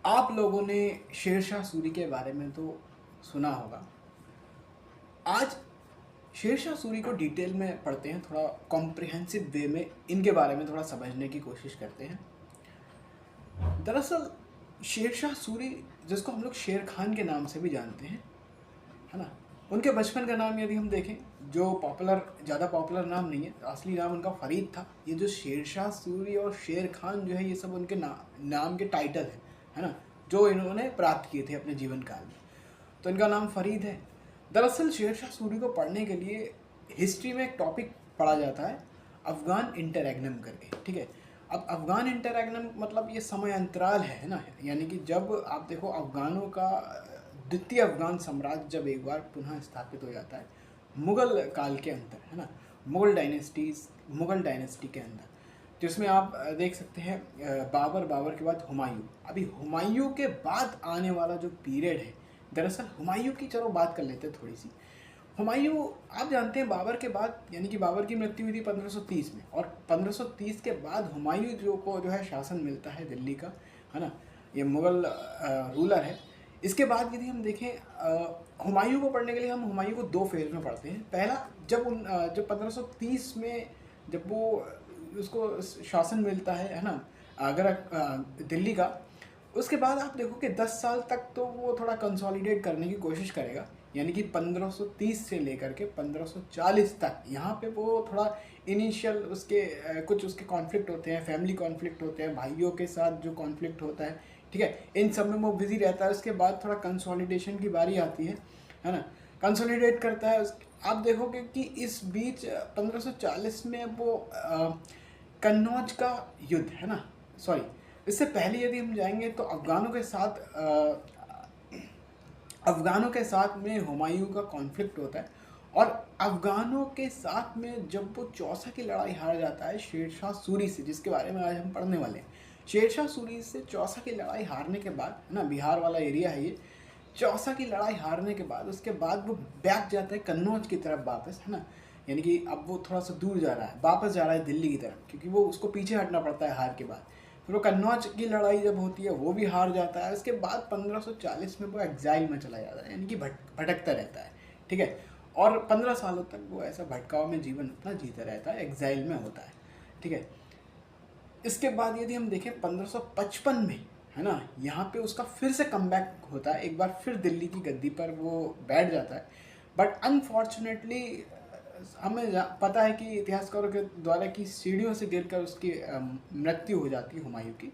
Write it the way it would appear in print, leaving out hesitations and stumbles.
आप लोगों ने शेरशाह सूरी के बारे में तो सुना होगा। आज शेरशाह सूरी को डिटेल में पढ़ते हैं, थोड़ा कॉम्प्रिहेंसिव वे में इनके बारे में थोड़ा समझने की कोशिश करते हैं। दरअसल शेरशाह सूरी, जिसको हम लोग शेर खान के नाम से भी जानते हैं, है ना, उनके बचपन का नाम यदि हम देखें, जो ज़्यादा पॉपुलर नाम नहीं है, असली नाम उनका फरीद था। ये जो शेरशाह सूरी और शेर खान जो है, ये सब उनके नाम के टाइटल है ना, जो इन्होंने प्राप्त किए थे अपने जीवन काल में। तो इनका नाम फरीद है। दरअसल शेरशाह सूरी को पढ़ने के लिए हिस्ट्री में एक टॉपिक पढ़ा जाता है, अफ़गान इंटररेग्नम करके। ठीक है, अब अफ़गान इंटररेग्नम मतलब ये समय अंतराल है ना, यानी कि जब आप देखो अफ़गानों का द्वितीय अफ़गान साम्राज्य जब एक बार पुनः स्थापित हो जाता है मुग़ल काल के अंदर, है ना, मुग़ल डायनेस्टी के अंदर, जिसमें आप देख सकते हैं बाबर के बाद हुमायूं। अभी हुमायूं के बाद आने वाला जो पीरियड है, दरअसल हुमायूं की चलो बात कर लेते हैं थोड़ी सी। हुमायूं, आप जानते हैं बाबर के बाद, यानी कि बाबर की मृत्यु हुई थी 1530 में, और 1530 के बाद हुमायूं जो है शासन मिलता है दिल्ली का, है ना, ये मुग़ल रूलर है। इसके बाद यदि हम देखें हुमायूं को पढ़ने के लिए हम हुमायूं को दो फेज में पढ़ते हैं। पहला, जब 1530 में जब वो उसको शासन मिलता है ना, अगर दिल्ली का, उसके बाद आप देखो कि 10 साल तक तो वो थोड़ा कंसोलिडेट करने की कोशिश करेगा, यानी कि 1530 से लेकर के 1540 तक। यहाँ पे वो थोड़ा इनिशियल उसके कुछ उसके कॉन्फ्लिक्ट होते हैं, फैमिली कॉन्फ्लिक्ट होते हैं, भाइयों के साथ जो कॉन्फ्लिक्ट होता है, ठीक है, इन सब में वो बिजी रहता है। उसके बाद थोड़ा कंसोलिडेशन की बारी आती है ना, कंसोलिडेट करता है। आप देखोगे कि इस बीच 1540 में वो कन्नौज का युद्ध, है ना, सॉरी, इससे पहले यदि हम जाएंगे तो अफ़गानों के साथ में हुमायूं का कॉन्फ्लिक्ट होता है, और अफ़गानों के साथ में जब वो चौसा की लड़ाई हार जाता है शेरशाह सूरी से, जिसके बारे में आज हम पढ़ने वाले हैं। शेरशाह सूरी से चौसा की लड़ाई हारने के बाद, है ना, बिहार वाला एरिया है ये, चौसा की लड़ाई हारने के बाद उसके बाद वो बैक जाता है कन्नौज की तरफ वापस, है ना, यानी कि अब वो थोड़ा सा दूर जा रहा है, वापस जा रहा है दिल्ली की तरफ, क्योंकि वो उसको पीछे हटना पड़ता है हार के बाद। फिर वो कन्नौज की लड़ाई जब होती है वो भी हार जाता है। उसके बाद 1540 में वो एग्जाइल में चला जाता है, यानी कि भटकता रहता है। ठीक है, और 15 सालों तक वो ऐसा भटकाव में जीवन अपना जीता रहता है, एग्जाइल में होता है। ठीक है, इसके बाद यदि हम देखें 1555 में, है ना, यहाँ पे उसका फिर से कमबैक होता है, एक बार फिर दिल्ली की गद्दी पर वो बैठ जाता है। बट अनफॉर्चुनेटली हमें पता है कि इतिहासकारों के द्वारा कि सीढ़ियों से गिरकर उसकी मृत्यु हो जाती है हुमायूं की।